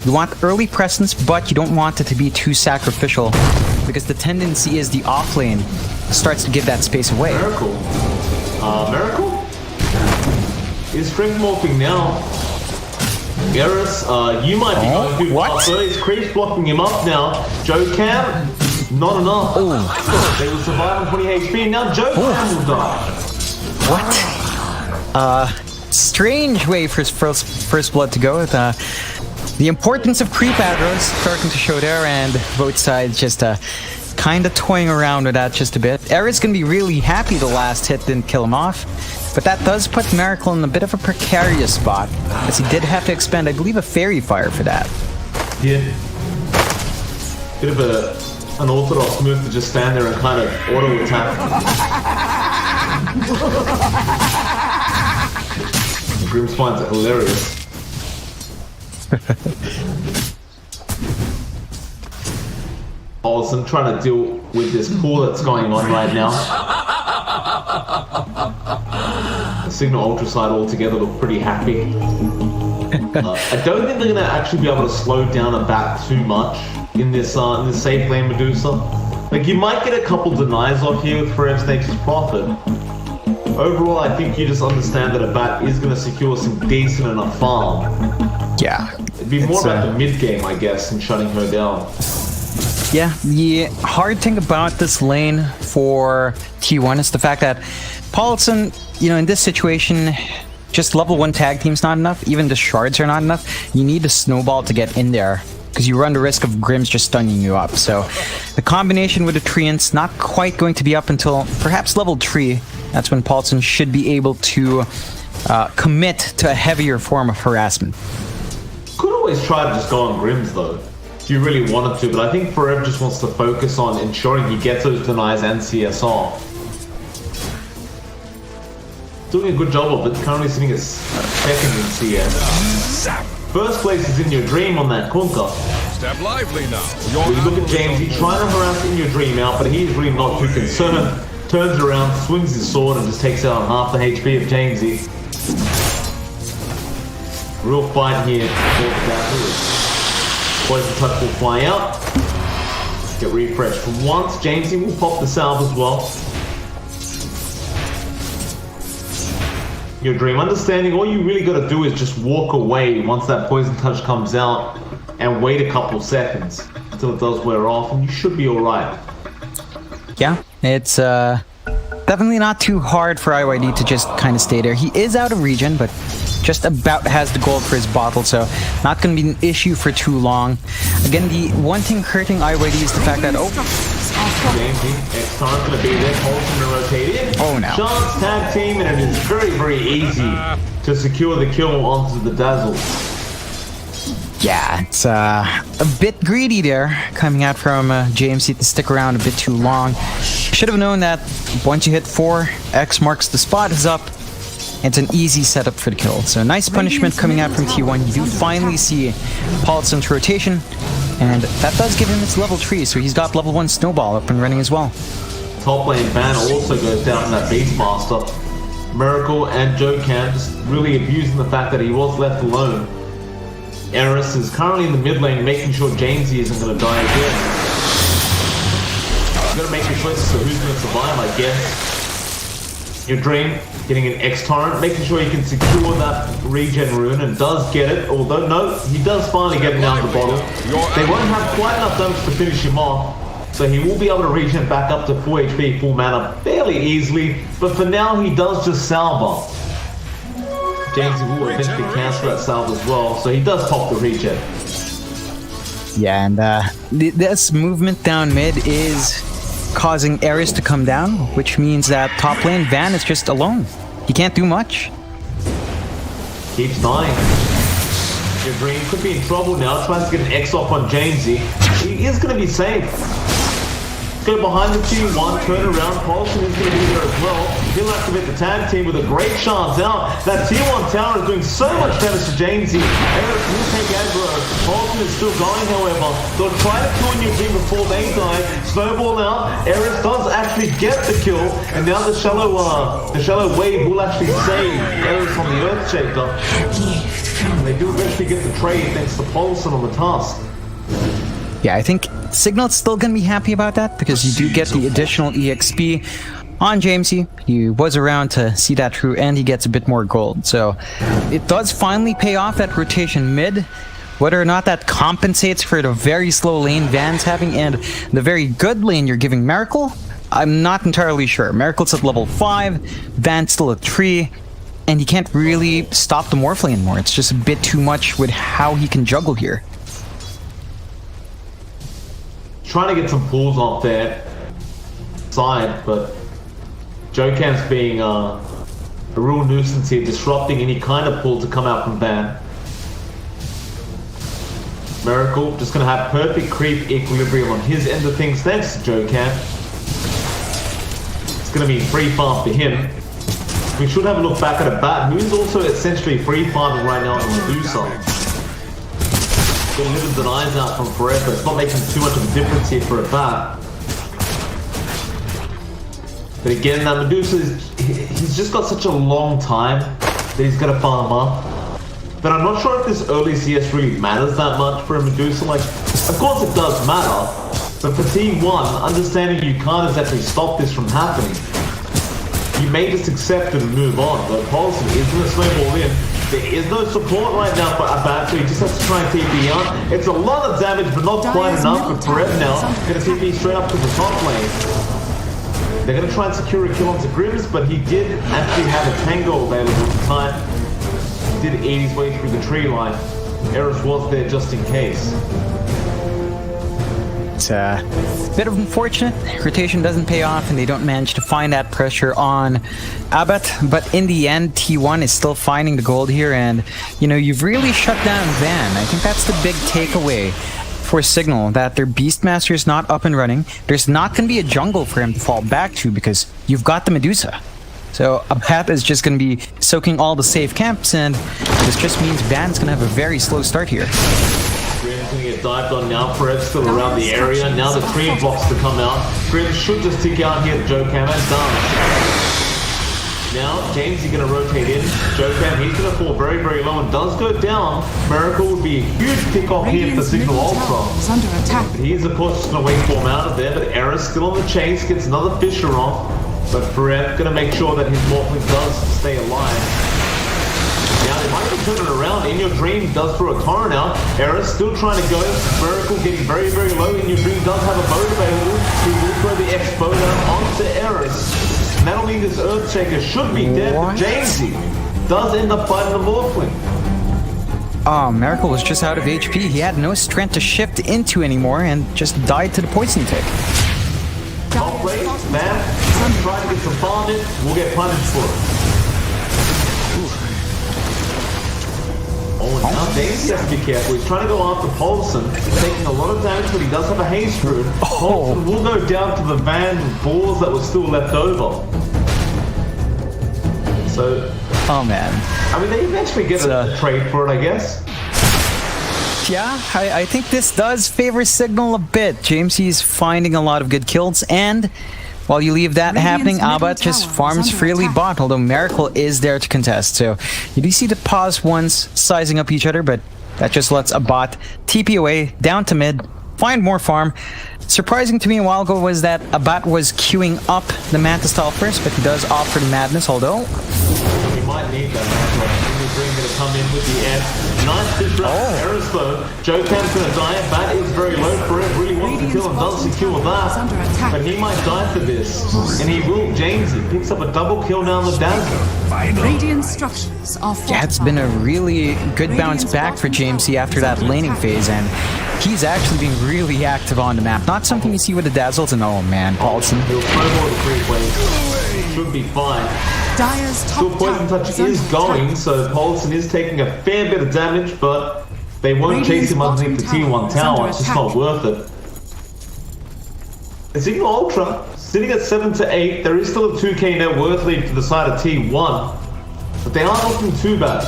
You want early presence, but you don't want it to be too sacrificial, because the tendency is the off lane starts to give that space away. Miracle. Miracle? Is strength morphing now. Eris, you might be going too far. So his creep's blocking him up now. Joe Cam, not enough. They will survive on 20 HP, and now Joe Cam will die. What? Strange way for his first blood to go. With the importance of creep aggros starting to show there, and both sides just kind of toying around with that just a bit. Eris gonna be really happy the last hit didn't kill him off. But that does put Miracle in a bit of a precarious spot, as he did have to expend, I believe, a Fairy Fire for that. Yeah. Bit of an orthodox move to just stand there and kind of auto-attack. Grim's finds it hilarious. Olsen trying to deal with this pool that's going on right now. The Cignal Ultra side altogether look pretty happy. I don't think they're going to actually be able to slow down a bat too much in this safe lane Medusa. Like, you might get a couple denies off here with Forever Snakes' Prophet. Overall, I think you just understand that a bat is going to secure some decent enough farm. Yeah. It'd be more about the mid game, I guess, and shutting her down. Yeah, the hard thing about this lane for T1 is the fact that Paulson, you know, in this situation, just level 1 tag team's not enough. Even the shards are not enough. You need a snowball to get in there, because you run the risk of Grims just stunning you up. So the combination with the Treants not quite going to be up until perhaps level 3. That's when Paulson should be able to commit to a heavier form of harassment. Could always try to just go on Grims though, if you really wanted to, but I think Forever just wants to focus on ensuring he gets those denies and CSR. Doing a good job of it, currently sitting at second in CS. First place is In Your Dream on that Kunka. Step lively now. When you look at James, he's trying to harass In Your Dream out, but he's really not too concerned. Turns around, swings his sword, and just takes out half the HP of Jamesy. Real fight here. Poison Touch will fly out. Get refreshed for once. Jamesy will pop the salve as well. Your Dream. Understanding all you really got to do is just walk away once that Poison Touch comes out and wait a couple seconds until it does wear off, and you should be alright. Yeah, it's definitely not too hard for IYD to just kind of stay there. He is out of regen, but just about has the gold for his bottle, so not going to be an issue for too long. Again, the one thing hurting IYD is the fact that, Jamesy, X-Tar's going to be there, Paulson to rotate in. Oh, no. Chance tag team, and it is very, very easy to secure the kill onto the Dazzle. Yeah, it's a bit greedy there, coming out from JMC to stick around a bit too long. Should have known that once you hit 4, X marks the spot is up. It's an easy setup for the kill. So nice punishment coming out from T1. You do finally see Paulson's rotation, and that does give him its level 3, so he's got level 1 Snowball up and running as well. Top lane ban also goes down in that Beastmaster. Miracle and Joe Cam just really abusing the fact that he was left alone. Eris is currently in the mid lane, making sure Jamesy isn't going to die again. You've got to make your choices of who's going to survive, I guess. Your Dream getting an X-Torrent, making sure he can secure that regen rune, and does get it, although no, he does finally get it out of the bottle. They won't have quite enough damage to finish him off, so he will be able to regen back up to full HP, full mana fairly easily, but for now he does just salve up. Jamesy will eventually cancel that salve as well, so he does pop the regen. Yeah, and this movement down mid is causing Eris to come down, which means that top lane Van is just alone. He can't do much. Keeps dying. Your Dream could be in trouble now. Tries to get an X off on Jamesy. He is going to be safe. Go behind the T1, turn around. Paulson is going to be there as well. He'll activate the tag team with a great chance out. That T1 tower is doing so much damage to Jamesy. Eris will take aggro. Paulson is still going, however. They'll try to kill Your Dream before they die. Snowball out. Eris does actually get the kill, and now the shallow wave will actually save Eris on the Earthshaker. They do eventually get the trade thanks to Paulson on the task. Yeah, I think Cignal's still gonna be happy about that because you do get the additional EXP on Jamesy. He was around to see that through, and he gets a bit more gold. So it does finally pay off that rotation mid. Whether or not that compensates for the very slow lane Van's having and the very good lane you're giving Miracle, I'm not entirely sure. Miracle's at level 5, Van's still at 3, and he can't really stop the Morphle anymore. It's just a bit too much with how he can juggle here. Trying to get some pulls off there side, but Jokam's being a real nuisance here, disrupting any kind of pull to come out from Van. Miracle just going to have perfect creep equilibrium on his end of things thanks to Jokam. It's going to be free farm for him. We should have a look back at a bat who's also essentially free farming right now on Medusa. Getting Livens and eyes out from forever. It's not making too much of a difference here for a bat. But again, that Medusa, he's just got such a long time that he's got to farm up. But I'm not sure if this early CS really matters that much for a Medusa. Like, of course it does matter, but for Team 1, understanding you can't exactly stop this from happening. You may just accept it and move on, but Paulson is going to snowball in. There is no support right now for Abad, so he just has to try and TP out. It's a lot of damage, but not quite enough for Perez now. Going to TP straight up to the top lane. They're going to try and secure a kill onto Grims, but he did actually have a tango available at the time. Did eat his way through the tree line. Eris was there just in case. It's a bit of unfortunate. Rotation doesn't pay off and they don't manage to find that pressure on Abbott. But in the end, T1 is still finding the gold here. And, you know, you've really shut down Van. I think that's the big takeaway for Cignal, that their Beastmaster is not up and running. There's not going to be a jungle for him to fall back to because you've got the Medusa. So Abhat is just going to be soaking all the safe camps, and this just means Van's going to have a very slow start here. Grim's going to get dived on now. Fred's still around the area. Now the tree blocks to come out. Grim should just tick out here to Jokam and done. Now James is going to rotate in. Jokam, he's going to fall very, very low and does go down. Miracle would be a huge pick off here for Cignal Ultra. Under attack. He is of course just going to wait for him out of there, but Eris still on the chase, gets another Fisher off. But Farev gonna make sure that his Morphling does stay alive. Now they might even turn it around. In Your Dream does throw a torrent out. Eris still trying to go. Miracle getting very, very low. In Your Dream does have a boat available. He will throw the X-boat out onto Eris. Not only this Earthshaker should be dead, but Jamesy does end up fighting the Morphling. Oh, Miracle was just out of HP. He had no strength to shift into anymore and just died to the poison tick. Top lane, man. Try to get some farm in, we'll get punished for it. Oh, and now James has to be careful. He's trying to go after Paulson, taking a lot of damage, but he does have a haste rune. Paulson will go down to the van balls that were still left over. So, oh man. I mean, they eventually get a trade for it, I guess. Yeah, I think this does favor Cignal a bit. Jamesy's finding a lot of good kills, and while you leave that happening, Abbat just farms freely bot, although Miracle is there to contest. So you do see the pause ones sizing up each other, but that just lets Abbat TP away, down to mid, find more farm. Surprising to me a while ago was that Abbat was queuing up the Mantis style first, but he does opt for the Madness, although he might need that. Going to come in with the F. Nice big blast for Eris though. Jokam's going to die. Bat is very low for it. Really wants to kill him. Does secure that. But he might die for this. And he will. James picks up a double kill now on the Dazzler. Radiant structures are fortified. yeah, it's been a really good bounce back for Jamesy after that laning phase, and he's actually being really active on the map. Not something you see with the Dazzles, and oh man, Paulson. He'll snowball the creep wave. Should be fine. Still Poison Touch is going, so Paulson is taking a fair bit of damage, but they won't chase him underneath the T1 tower. It's just not worth it. And Cignal Ultra sitting at 7 to 8. There is still a 2k net worth lead to the side of T1, but they aren't looking too bad.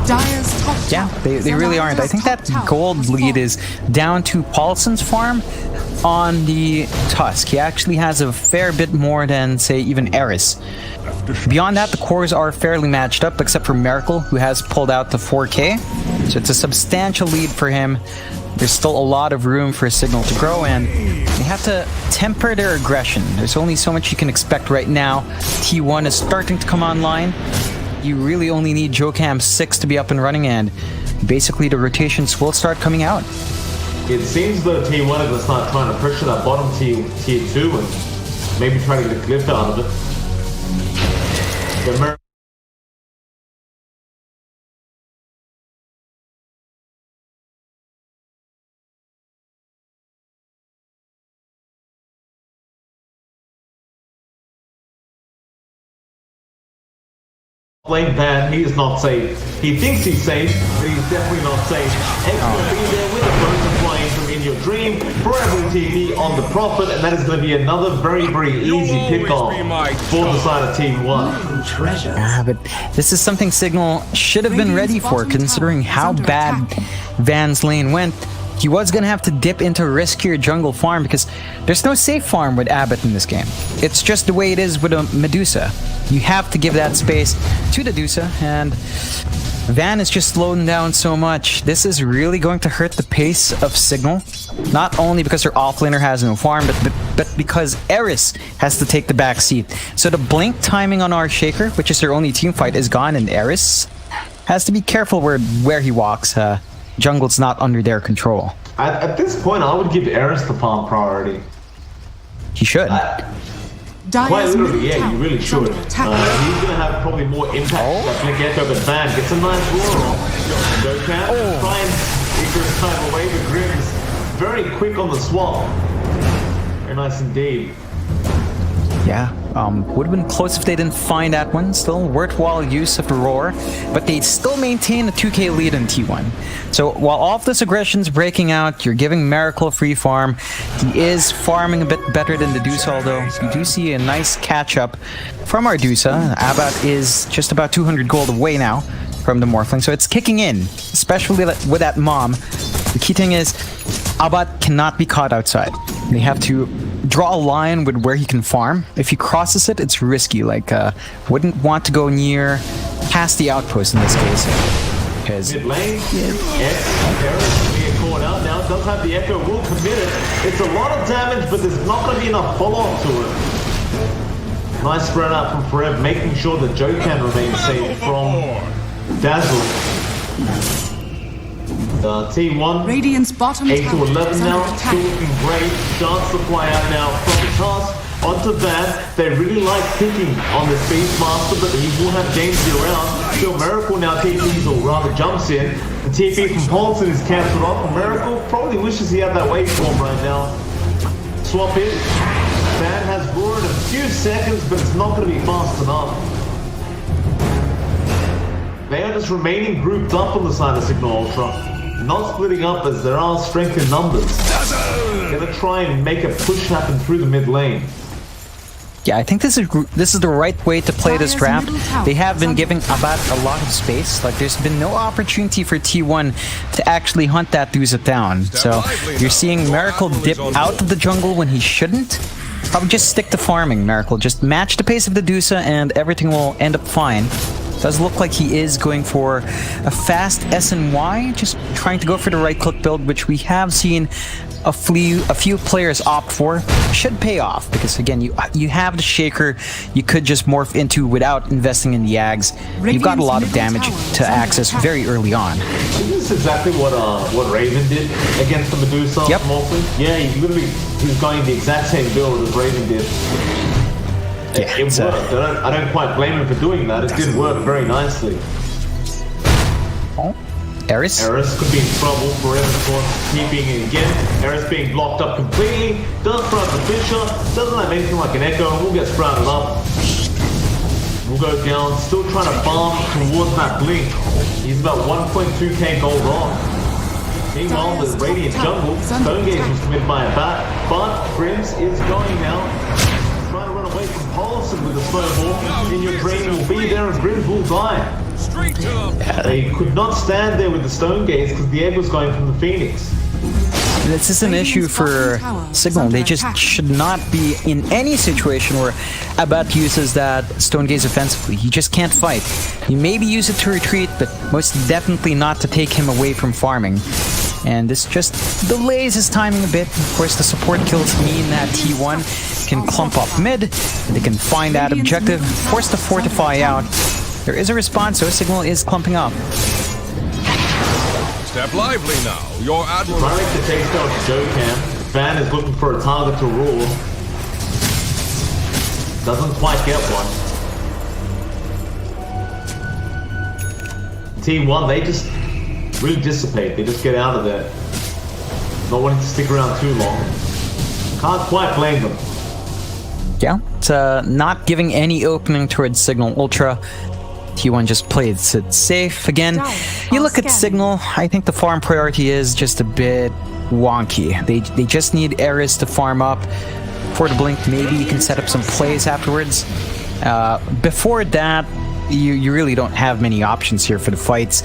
Dire's top Yeah, tower they is really under aren't. I think top that tower gold has lead fallen. is down to Paulson's farm on the Tusk. He actually has a fair bit more than, say, even Eris. Beyond that, the cores are fairly matched up, except for Miracle, who has pulled out the 4K. So it's a substantial lead for him. There's still a lot of room for Cignal to grow, and they have to temper their aggression. There's only so much you can expect right now. T1 is starting to come online. You really only need Jocam 6 to be up and running, and basically the rotations will start coming out. It seems though T1 is going to start trying to pressure that bottom tier 2 and maybe try to get a glyph out of it. The Blame Van, he is not safe. He thinks he's safe, but he's definitely not safe. X will be there with a frozen flame from In Your Dream, forever TP on the Prophet, and that is going to be another very, very easy pick-off for the side of Team 1. But this is something Cignal should have been ready for, considering how bad Van's lane went. He was going to have to dip into riskier jungle farm because there's no safe farm with Abbott in this game. It's just the way it is with a Medusa. You have to give that space to the Medusa, and Van is just slowing down so much. This is really going to hurt the pace of Cignal. Not only because their offlaner has no farm, but because Eris has to take the back seat. So the blink timing on our Shaker, which is their only team fight, is gone, and Eris has to be careful where he walks. Jungle's not under their control. At this point, I would give Eris the farm priority. He should. Quite literally, yeah, you really should. He's going to have probably more impact that Blink Echo, but Van gets a nice roar off. Jocam try and equal his time away, but Grimm's very quick on the swap. Very nice indeed. Yeah, would have been close if they didn't find that one. Still worthwhile use of the roar, but they still maintain a 2k lead in T1. So while all of this aggression's breaking out, you're giving Miracle a free farm. He is farming a bit better than the Dusa, although you do see a nice catch-up from our Dusa. Abbott is just about 200 gold away now from the Morphling, so it's kicking in, especially with that mom. The key thing is, Abbott cannot be caught outside. They have to draw a line with where he can farm. If he crosses it, it's risky. Like, wouldn't want to go near past the outpost in this case. Because mid lane, Eris being caught out now. Does have the Echo, will commit it. It's a lot of damage, but there's not going to be enough follow-up to it. Nice spread out from Forever, making sure that Jocam remains safe from Dazzle. T1, Radiant's bottom 8 to tower 11 is now, under still attack. looking great. Chance to fly out now from the task onto Van. They really like picking on this Beastmaster, but he will have Jamesy around. Still Miracle now TPs, or rather jumps in. The TP from Paulson is cancelled off, and Miracle probably wishes he had that waveform right now. Swap in. Van has roared in a few seconds, but it's not going to be fast enough. They are just remaining grouped up on the side of Cignal Ultra. Not splitting up as there are strength in numbers. Gonna try and make a push happen through the mid lane. yeah, I think this is the right way to play this draft. They have been giving Abbott a lot of space. Like, there's been no opportunity for T1 to actually hunt that Dusa down. So you're seeing Miracle dip out of the jungle when he shouldn't. Probably just stick to farming, Miracle. Just match the pace of the Dusa and everything will end up fine. Does look like he is going for a fast SNY, just trying to go for the right-click build, which we have seen a few players opt for. Should pay off, because again, you have the Shaker you could just morph into without investing in the Ags. You've got a lot of damage to access very early on. Isn't this exactly what Raven did against the Medusa? Yep. Yeah, he was going the exact same build as Raven did. Yeah, it worked. I don't quite blame him for doing that. It did work very nicely. Oh, Eris could be in trouble. Forever, of course, keeping it again. Eris being blocked up completely. Does sprout the Fisher. Doesn't have anything like an Echo. Will get sprouted up. We'll go down. Still trying to farm towards that Blink. He's about 1.2k gold off. Meanwhile, the Radiant Jungle, Stone Gaze was committed by a bat, but Grims is going now. Trying to run away from Paulson with the snowball. In Your Dream will be there and Grims will die. They could not stand there with the stone gates because the egg was going from the Phoenix. This is an issue for Cignal. They just should not be in any situation where Abbat uses that stone gaze offensively. He just can't fight. You maybe use it to retreat, but most definitely not to take him away from farming. And this just delays his timing a bit. Of course, the support kills mean that T1 can clump up mid. They can find that objective, force the fortify out. There is a response, so Cignal is clumping up. Step lively now. Your admiral. Trying to take out Joe Cam. Van is looking for a target to rule. Doesn't quite get one. T1, they just really dissipate. They just get out of there. Not wanting to stick around too long. Can't quite blame them. Yeah, it's not giving any opening towards Cignal Ultra. T1 just plays it safe again. You look at Cignal, I think the farm priority is just a bit wonky. They just need areas to farm up. For the blink, maybe you can set up some plays afterwards. Before that, you really don't have many options here for the fights.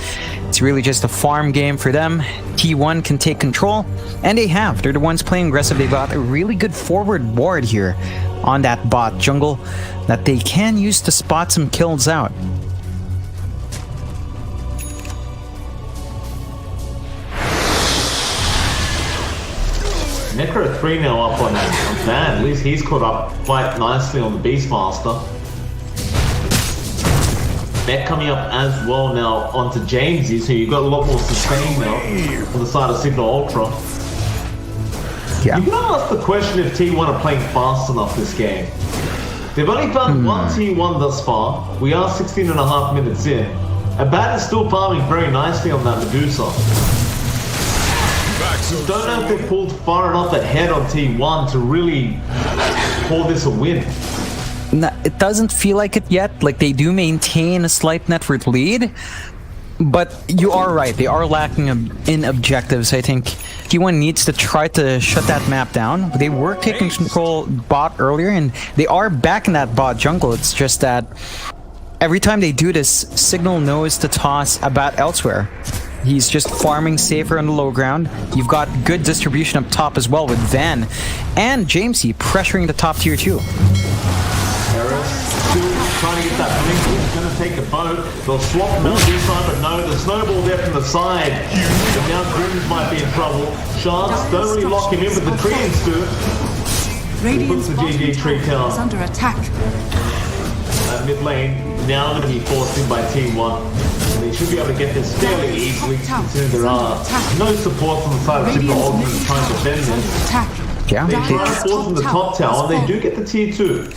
It's really just a farm game for them. T1 can take control, and they have. They're the ones playing aggressive. They got a really good forward ward here on that bot jungle that they can use to spot some kills out. Necro 3 now up on Van. At least he's caught up quite nicely on the Beastmaster. Beck coming up as well now onto Jamesy, so you've got a lot more sustain now on the side of Cignal Ultra. Yeah. You can ask the question if T1 are playing fast enough this game. They've only found one T1 thus far. We are 16.5 minutes in. Abbat is still farming very nicely on that Medusa. Don't know if they've pulled far enough ahead on T1 to really call this a win. No, it doesn't feel like it yet. Like, they do maintain a slight network lead, but you are right. They are lacking in objectives. I think T1 needs to try to shut that map down. They were taking control bot earlier, and they are back in that bot jungle. It's just that every time they do this, Cignal knows to toss Abbat elsewhere. He's just farming safer on the low ground. You've got good distribution up top as well with Van and Jamesy pressuring the top tier too. Harris still trying to get that blink. He's going to take a boat. They'll swap him out this time, but no, the snowball there from the side. And now Grims might be in trouble. Sharks don't really lock him in, but the trees do. Radiant's the bottom GG tree tower count. is under attack. Mid lane now going to be forced in by T1. They should be able to get this fairly easily, considering there are no support on the side of Cignal Ultra trying to defend this. Yeah, They try to force them the top tower, and they do get the tier 2.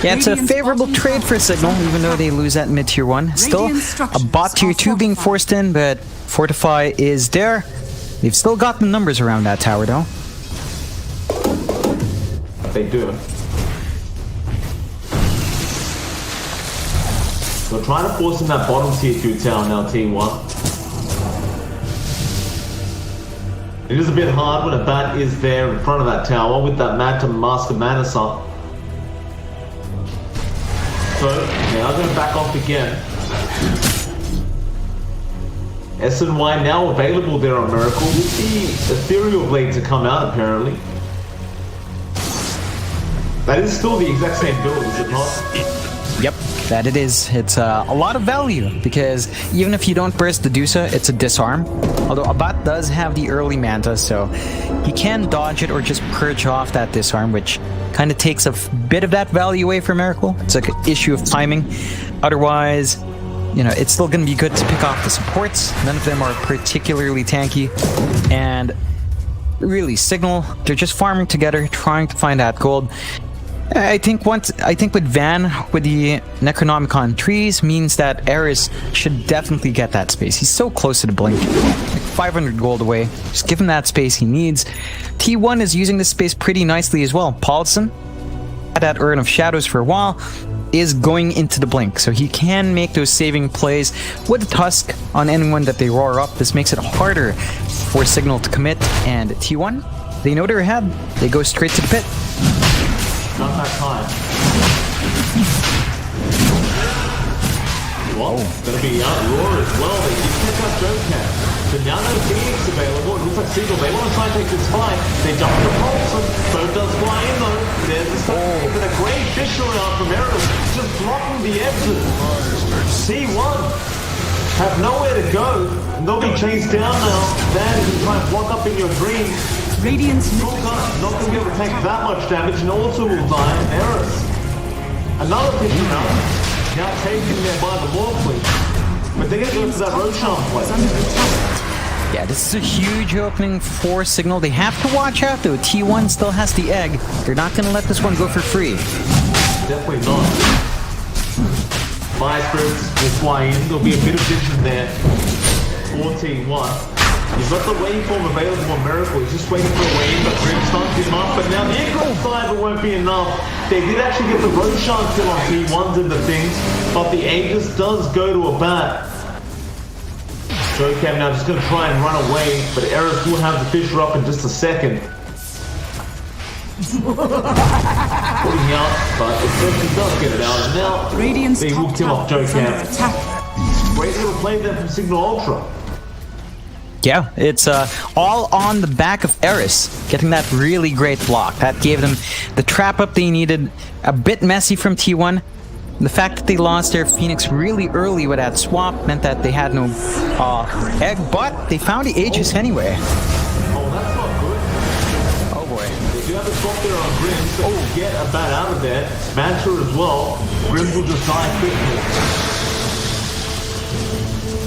Yeah, it's a favorable trade for Cignal, even though they lose at mid tier 1. Still, a bot tier 2 being forced in, but Fortify is there. They've still got the numbers around that tower, though. They do. So trying to force in that bottom tier 2 tower now, T1. It is a bit hard when a bat is there in front of that tower with that Master Manasa. So they are going to back off again. SNY now available there on Miracle with the Ethereal Blade to come out apparently. That is still the exact same build, is it not? Yep, that it is. It's a lot of value, because even if you don't burst the Dusa, it's a disarm. Although Abbat does have the early Manta, so he can dodge it or just purge off that disarm, which kind of takes a bit of that value away from Miracle. It's like an issue of timing. Otherwise, you know, it's still going to be good to pick off the supports. None of them are particularly tanky. And really, Cignal, they're just farming together, trying to find that gold. I think with Van, with the Necronomicon trees, means that Eris should definitely get that space. He's so close to the blink, like 500 gold away. Just give him that space he needs. T1 is using this space pretty nicely as well. Paulson had that Urn of Shadows for a while, is going into the blink, so he can make those saving plays with the Tusk on anyone that they roar up. This makes it harder for Cignal to commit, and T1, they know they're ahead. They go straight to the pit. Not that time. what, gonna be out Roar as well. They did catch up Joker. So now no Phoenix available. It looks like Cignal, they want to try and take this fight. They jump to Paulson. Both does fly in though. There's a start. It's a great fish around from Eris, just blocking the exit. C1 have nowhere to go. They'll be chased down now. Van, you can try and block up in your dream. Radiant's Not going to be able to take that much damage, and also will die. Eris. Another pitch around. Now taken there by the War Fleet. But they're going to go to that Roshan play. Yeah, this is a huge opening for Cignal. They have to watch out though. T1 still has the egg. They're not going to let this one go for free. Definitely not. Fire Spirits will fly in. There'll be a bit of vision there for T1. He's got the waveform available on Miracle. He's just waiting for a wave, but Grim stunts him up. But now the Echo Cyber won't be enough. They did actually get the Roshan kill on T1s and the things, but the Aegis does go to a bat. Jocam now just going to try and run away, but Eris will have the Fisher up in just a second. Putting out, but it says he does get it out. And now Radiant's they will kill off Jocam. attack. Great little play there from Cignal Ultra. Yeah, it's all on the back of Eris, getting that really great block. That gave them the trap up they needed. A bit messy from T1. The fact that they lost their Phoenix really early with that swap meant that they had no egg, but they found the Aegis anyway. Oh, that's not good. Oh boy. They do have a swap there on Grim, so get a bat out of there. Mantra as well. Grim will just die quickly.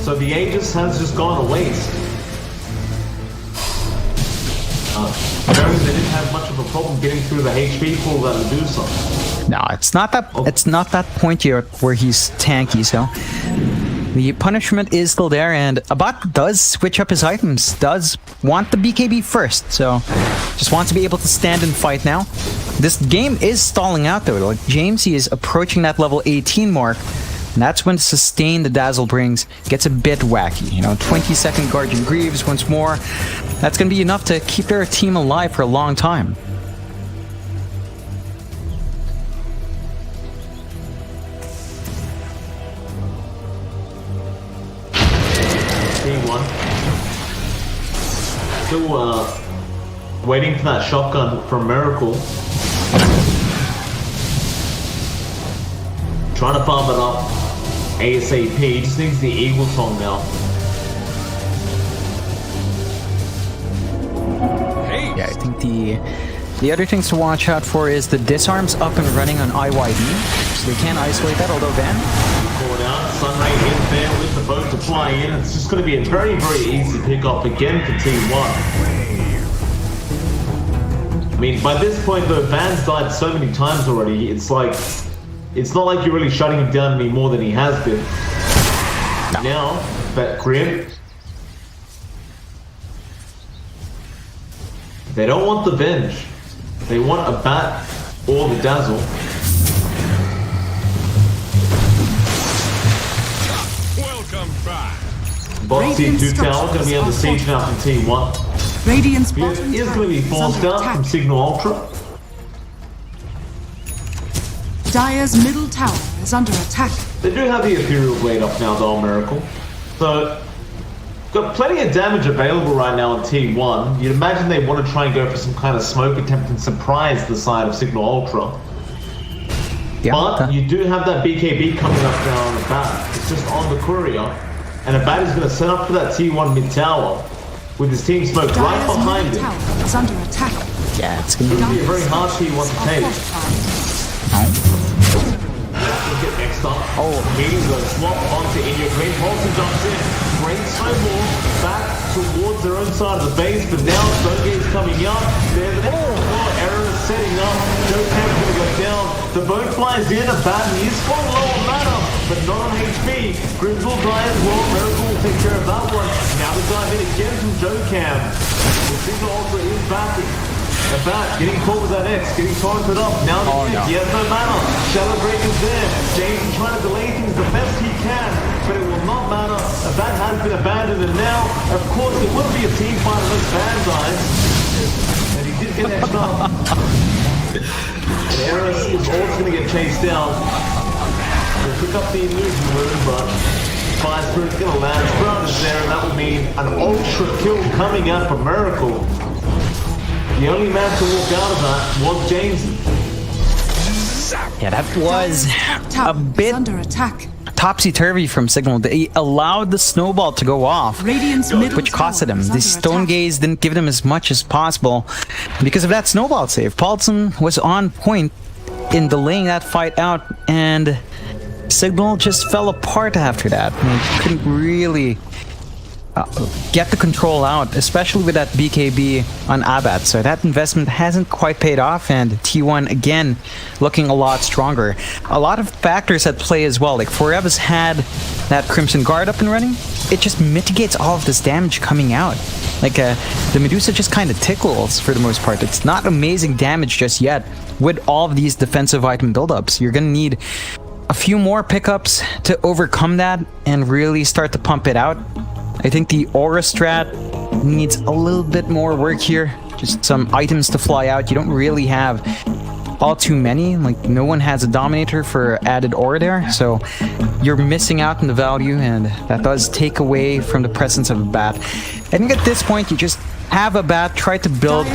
So the Aegis has just gone to waste. Apparently they didn't have much of a problem getting through the HP pool that Medusa. No, it's not that. It's not that point yet where he's tanky. So the punishment is still there, and Abat does switch up his items. Does want the BKB first, so just wants to be able to stand and fight now. This game is stalling out though. Like James, he is approaching that level 18 mark. And that's when sustain the Dazzle brings gets a bit wacky. 20-second Guardian Greaves once more. That's going to be enough to keep their team alive for a long time. T1. Still waiting for that shotgun from Miracle. Trying to farm it up ASAP. He just needs the Eagle Song now. Yeah, I think the other things to watch out for is the disarms up and running on IYD, so they can isolate that, although Van... Caught out, Sunray in there with the boat to fly in. It's just going to be a very, very easy pick-up again for T1. I mean, by this point though, Van's died so many times already, it's like... It's not like you're really shutting him down any more than he has been. No. Now, that Grim... They don't want the Venge. They want a Bat or the Dazzle. Welcome back. Bot C2 tower going to be under siege now from T1. Radiant's He bottom is going to be tower is forced under out attack. from Cignal Ultra. Dire's middle tower is under attack. They do have the Ethereal Blade up now though, Miracle. So, got plenty of damage available right now on T1. You'd imagine they want to try and go for some kind of smoke attempt and surprise the side of Cignal Ultra. Yeah, But you do have that BKB coming up now on the bat. It's just on the courier. And a bat is going to set up for that T1 mid tower with his team smoked right Dire's behind middle him. tower is under attack. Yeah, it's going to It'll be a very hard T1 to take. Get next up. Oh. Immediately swap onto in your green. Paulson jumps in. Great snowball back towards their own side of the base, but now Stonegate's coming up. There's an error is setting up. Joe Camp's going to go down. The boat flies in. A bat, and he's quite low on mana, but not on HP. Grimms will die as well. Miracle will take care of that one. Now the dive in again from Joe Cam. The Cignal also is back. A bat getting caught with that X, getting taunted up. Now he has no mana. Shadow Breaker's there. James is trying to delay things the best he can, but it will not matter. A bat has been abandoned, and now, of course, it will be a team fight unless Van dies. And he did get that shot. And Eris is also going to get chased down. The pick up the illusion wound, but Fire Spirit's gonna land. Sprout is there, and that would mean an ultra kill coming out from Miracle. The only man to walk out of that was Jamesy. Yeah, that was a bit under attack. topsy-turvy from Cignal. They allowed the snowball to go off, which costed him. The Stone Gaze didn't give them as much as possible because of that snowball save. Paulson was on point in delaying that fight out, and Cignal just fell apart after that. I mean, couldn't really get the control out, especially with that BKB on Abbat. So that investment hasn't quite paid off, and T1 again looking a lot stronger. A lot of factors at play as well. Like Forever's had that Crimson Guard up and running. It just mitigates all of this damage coming out. Like the Medusa just kind of tickles for the most part. It's not amazing damage just yet. With all of these defensive item buildups, you're gonna need a few more pickups to overcome that and really start to pump it out. I think the Aura strat needs a little bit more work here. Just some items to fly out. You don't really have all too many. Like, no one has a Dominator for added Aura there, so you're missing out on the value, and that does take away from the presence of a Bat. I think at this point, you just have a Bat, try to build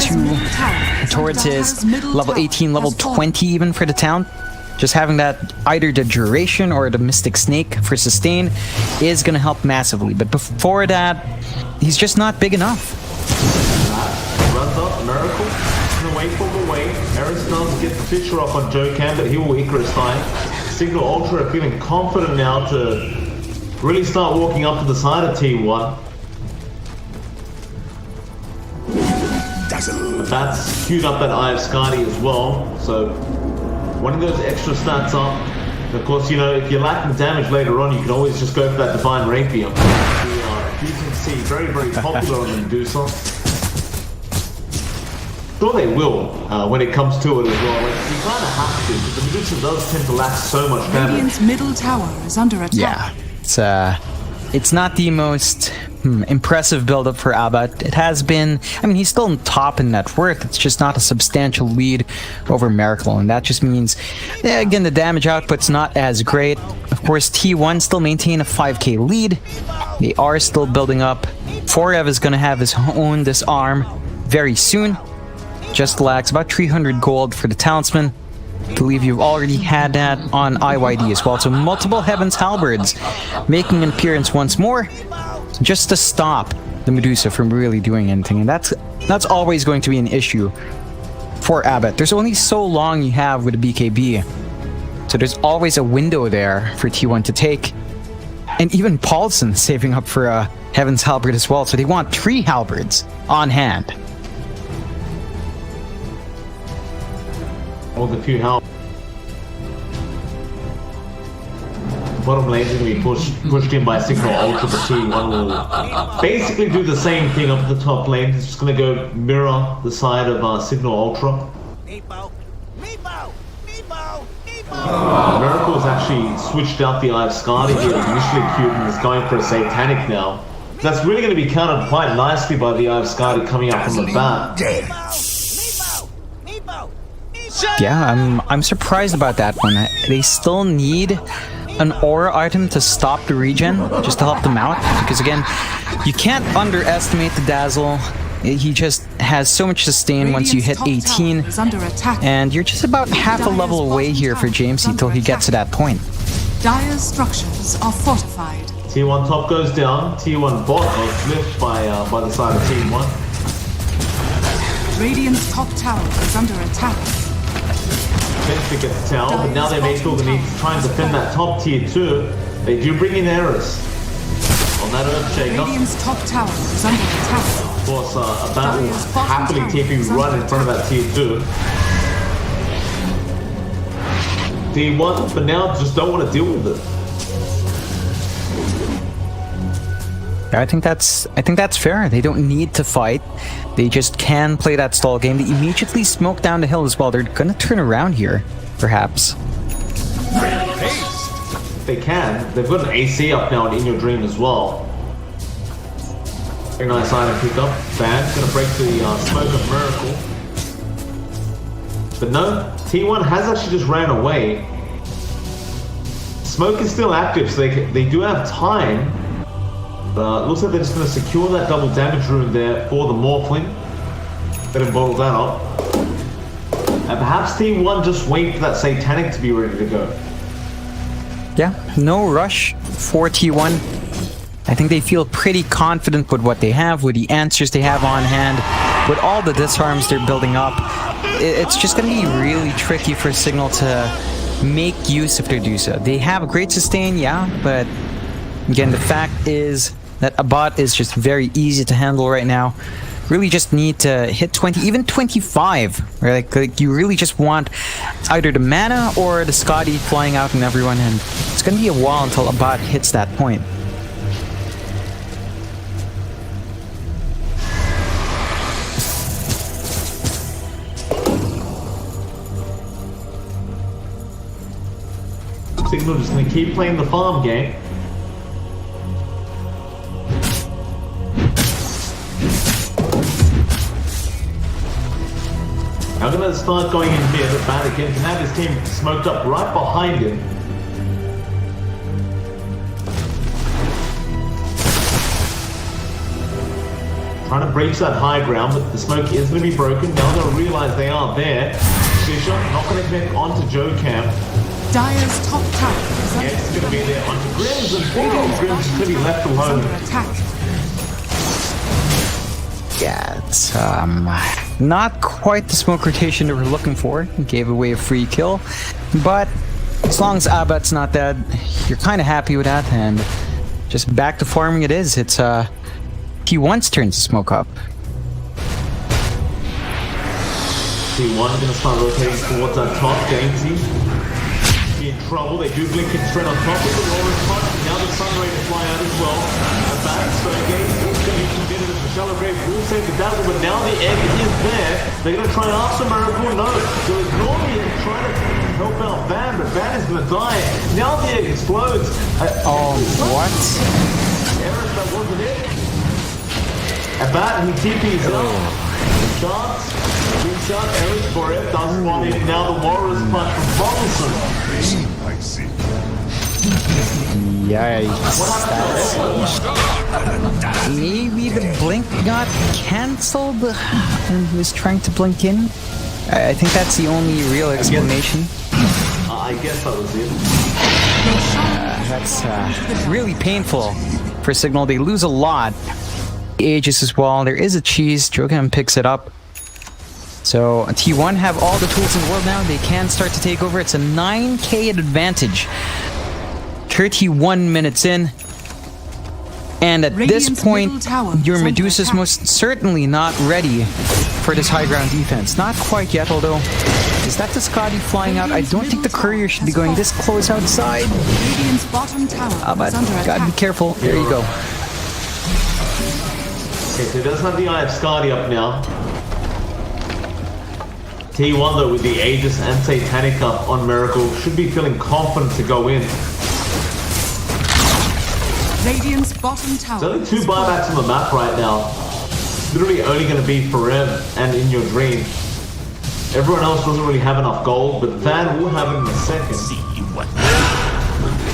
towards his level 18, level 20 even for the town. Just having that, either the duration or the Mystic Snake for sustain, is going to help massively. But before that, he's just not big enough. Runs up, Miracle. Gonna wait for the way. Eris does get the picture up on Joe Cam, but he will Icarus time. Cignal Ultra feeling confident now to really start walking up to the side of T1. That's queued up that Eye of Skadi as well, so one of those extra stats up. And of course, you know, if you're lacking damage later on, you can always just go for that Divine Rapier. You can see very, very popular on the Medusa. Sure they will when it comes to it as well. Like, you kind of have to, because the Medusa does tend to lack so much damage. Radiant's middle tower is under attack. Yeah, it's not the most impressive build-up for Abbat. It has been, I mean, he's still on top in net worth. It's just not a substantial lead over Miracle, and that just means, yeah, again, the damage output's not as great. Of course, T1 still maintain a 5k lead. They are still building up. Forev is going to have his own disarm very soon. Just lacks about 300 gold for the Talisman. I believe you've already had that on IYD as well. So multiple Heaven's Halberds making an appearance once more, just to stop the Medusa from really doing anything. And that's always going to be an issue for Abbat. There's only so long you have with a BKB. So there's always a window there for T1 to take. And even Paulson saving up for a Heaven's Halberd as well. So they want 3 Halberds on hand. All the few help. Bottom lane is going to be pushed in by Cignal Ultra, but T1 will basically do the same thing up at the top lane. It's just going to go mirror the side of Cignal Ultra. Miracle has actually switched out the Eye of Skadi here. It was initially queued and is going for a Satanic now. That's really going to be countered quite nicely by the Eye of Skadi coming up from the bat. Yeah, I'm surprised about that one. They still need an aura item to stop the regen, just to help them out. Because again, you can't underestimate the Dazzle. He just has so much sustain once you hit 18. And you're just about half a level away here for Jamesy till he gets to that point. Dire's structures are fortified. T1 top goes down. T1 bot is flipped by the side of T1. Radiant's top tower is under attack. Eventually gets the tower, but now they may feel the need to try and defend that top tier 2. They do bring in Eris on that Earthshaker. Radiant's top tower is under attack. Of course, a bat will happily TP right in front of that tier 2. D1 for now just don't want to deal with it. I think that's fair. They don't need to fight. They just can play that stall game. They immediately smoke down the hill as well. They're gonna turn around here, perhaps. They can. They've got an AC up now in Your Dream as well. Very nice item pick up. Bad. Gonna break the smoke of Miracle. But no, T1 has actually just ran away. Smoke is still active, so they do have time. Looks like they're just going to secure that double damage rune there for the Morphling. Let him bottle that up. And perhaps Team 1 just wait for that Satanic to be ready to go. Yeah, no rush for T1. I think they feel pretty confident with what they have, with the answers they have on hand, with all the disarms they're building up. It's just going to be really tricky for Cignal to make use of their Dusa. They have a great sustain, yeah, but again, the fact is that a bot is just very easy to handle right now. Really just need to hit 20, even 25, right? Like you really just want either the mana or the Scotty flying out and everyone, and it's going to be a while until a bot hits that point. Cignal just going to keep playing the farm game. I'm going to start going in here, but Vatican can have his team smoked up right behind him. Trying to breach that high ground, but the smoke is going to be broken. Now they'll realize they are there. Fisher not going to connect onto Joe Camp. Dire's top tower is under Yeah, it's going to be there onto Grims, and Grims is going to be left alone. attack. Yeah, it's not quite the smoke rotation that we're looking for. Gave away a free kill, but as long as Abbat's not dead, you're kind of happy with that, and just back to farming it is. It's T1's turn to smoke up. T1 going to start rotating towards that top. Jamesy in trouble. They do blink in straight on top of the Roar's punch. Now the Sun Ray to fly out as well. The back Stargate is going to be committed as the Celebrate will save the dazzle, but now the egg is there. They're going to try and ask the Miracle. No. So it's normally trying to help out Van, but Van is going to die. Now the egg explodes. What? Eris, that wasn't it. A bat, he TP's up. Chance, big shot, Eris for it. Doesn't want it. Now the Warriors punch from Bobbleson. I see. Yikes. Maybe the blink got cancelled and he was trying to blink in. I think that's the only real explanation. I guess that was it. That's really painful for Cignal. They lose a lot. Aegis as well. There is a cheese. Jogan picks it up. So T1 have all the tools in the world now. They can start to take over. It's a 9k advantage. 31 minutes in. And at this point, your Medusa's most certainly not ready for this high ground defense. Not quite yet, although. Is that the Scotty flying out? I don't think the courier should be going this close outside. Radiant's bottom tower But is under gotta be attack. careful. There you go. Okay, so he does have the Eye of Scotty up now. T1 though with the Aegis and Satanic up on Miracle should be feeling confident to go in. Radiant's bottom tower. There's only 2 is buybacks on the map right now. Literally only going to be for Rev and In Your Dream. Everyone else doesn't really have enough gold, but Van will have it in a second. In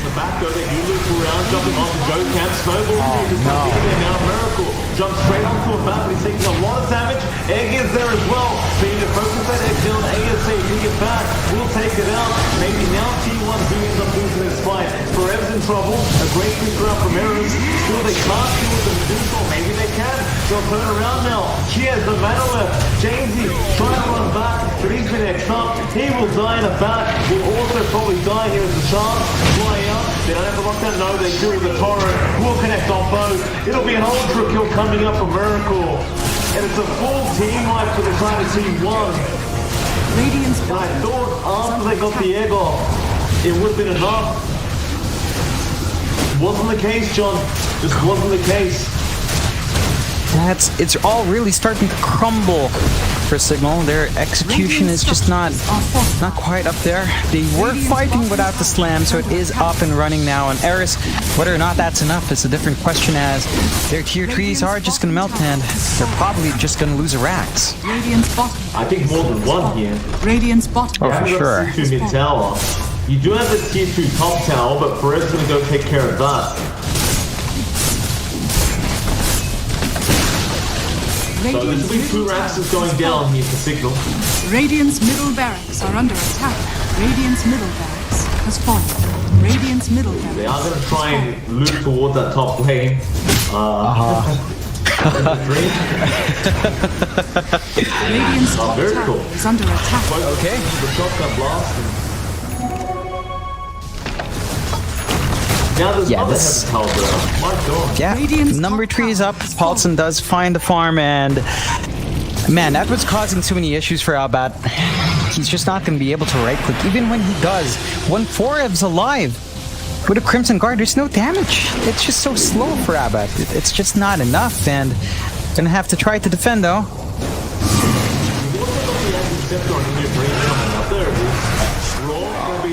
the back though, they do loop around, jumping onto Joe Camp. Snowball is there now. Miracle jumps straight onto a bat, but he's taking a lot of damage. Egg is there as well. Being to focus that egg down ASAP, get back. We'll take it out. Maybe now T1 do end up losing this fight. Forev's in trouble. A great creeper out from Eris. Still they can't deal with the Medusa, or maybe they can. They'll turn around now. She has the mana left. Jamesy trying to run back, but he's been X'd up. He will die in a bat. Will also probably die here as a chance. Fly out. They don't have the lockdown. No, they do with the torrent. We'll connect on both. It'll be an ultra kill coming up for Miracle. And it's a full team wipe for the China T1. Radiant's And I bottom thought after they got the egg off, it would have been enough. Wasn't the case, John. Just wasn't the case. It's all really starting to crumble for Cignal. Their execution is just not quite up there. They were fighting without the slam, so it is up and running now. And Eris, whether or not that's enough is a different question, as their tier 3s are just going to melt and they're probably just going to lose a Rax. Radiant's bottom. I think more than one here. Radiant's bottom. Oh, for sure. To mid tower. You do have the tier 2 top tower, but Perez's gonna go take care of that. So this will be 2 Raxes going down here for Cignal. Radiant's middle barracks are under attack. Radiant's middle barracks has fallen. Radiant's middle barracks. They are gonna try and loop towards that top lane. Radiant's top very tower cool. is under attack. Okay. The shotgun blast. Now there's Yeah, another this- heavy tower there. My god. Yeah, Radiant's number top 3 is tower up. has Paulson does find the farm, and man, that was causing so many issues for Albat. He's just not going to be able to right-click, even when he does. When Forev's alive with a Crimson Guard, there's no damage. It's just so slow for Albat. It's just not enough, and gonna have to try to defend though.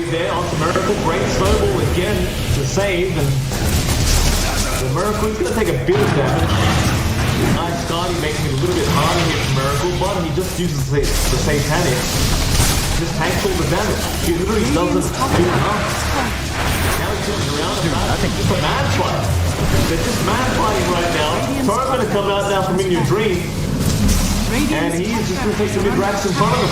There onto Miracle, great snowball again to save, and the Miracle is going to take a bit of damage. Nice Scotty making it a little bit harder here for Miracle, but he just uses the Satanic. Just tanks all the damage. He literally doesn't do enough. Now he's turning around and just a mad fight. They're just mad fighting right now. Tor's going to come out now from In Your Dream, and he's just going to take the mid-racks in front of him.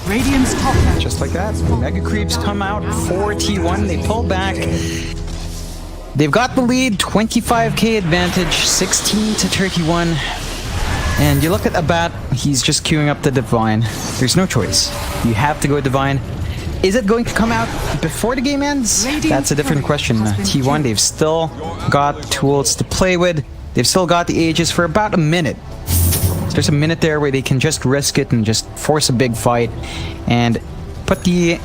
Radiant's top barracks. Just like that, Mega Creeps come out for T1. They pull back. They've got the lead, 25k advantage, 16 to 31. And you look at Abat, he's just queuing up the Divine. There's no choice. You have to go Divine. Is it going to come out before the game ends? That's a different question. T1, they've still got tools to play with. They've still got the Aegis for about a minute. There's a minute there where they can just risk it and just force a big fight and put the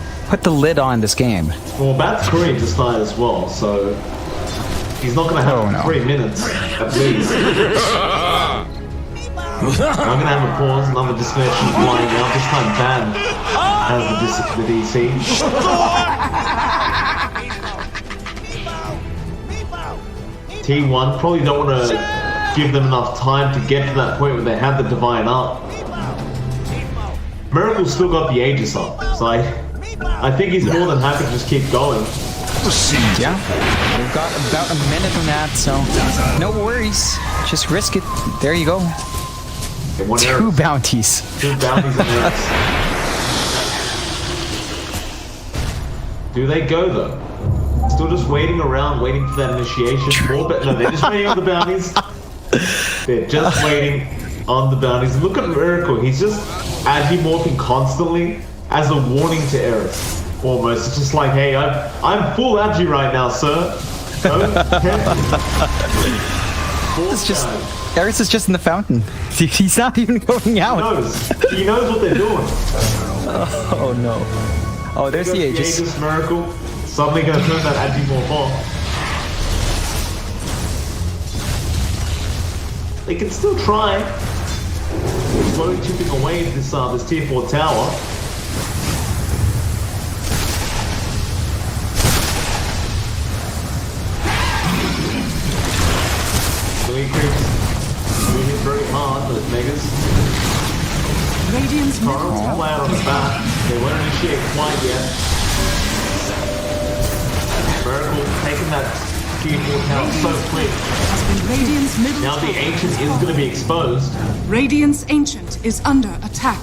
lid on this game. Well, Bat's Korean just died as well, so he's not going to have 3 minutes at least. I'm going to have a pause, another disconnection flying out, this time Ban has the DC. T1 probably don't want to give them enough time to get to that point where they have the Divine up. Miracle's still got the Aegis up, so I think he's more than happy to just keep going. Yeah, we've got about a minute on that, so no worries. Just risk it. There you go. Two bounties. 2 bounties in there. Do they go though? Still just waiting around, waiting for that initiation. No, they're just waiting on the bounties. They're just waiting on the bounties. Look at Miracle. He's just agi-morphing constantly as a warning to Eris. Almost. It's just like, hey, I'm full agi right now, sir. It's just Eris is just in the fountain. He's not even going out. He knows what they're doing. Oh no. Oh, there's the Aegis. Miracle. Suddenly gonna turn that agi-morph off. They can still try. Slowly chipping away at this tier 4 tower. Louis creeps. We hit very hard, those megas. Radiant's middle Torrent's tower. flat on the back. They won't initiate quite yet. Miracle taking that tier 4 tower so quick. Radiant's middle Now the tower Ancient has is fallen. going to be exposed. Radiant's Ancient is under attack.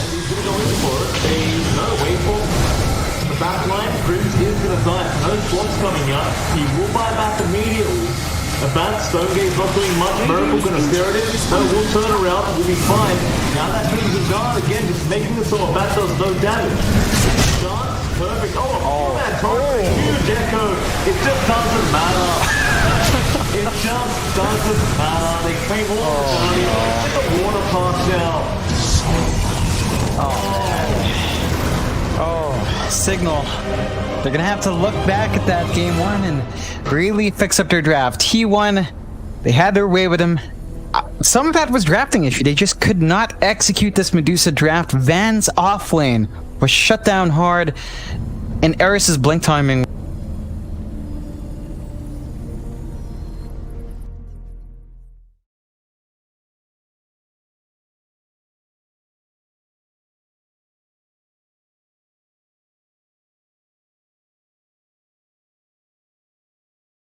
He's going to go in for it. There's no wait for the back line. Grimms is going to die. No slots coming up. He will buy back immediately. A bad Stonegate's not doing much. Miracle going to stare at it. No, we'll turn around. We'll be fine. Now that Crimson Guard again, just making it so a bat does no damage. Shot, perfect. Oh, man, Torrent, huge echo. It just doesn't matter. It just doesn't matter. They claim all the money. It's a water park now. Oh, Cignal. They're gonna have to look back at that game 1 and really fix up their draft. T1, they had their way with him. Some of that was drafting issue. They just could not execute this Medusa draft. Van's offlane was shut down hard, and Eris's blink timing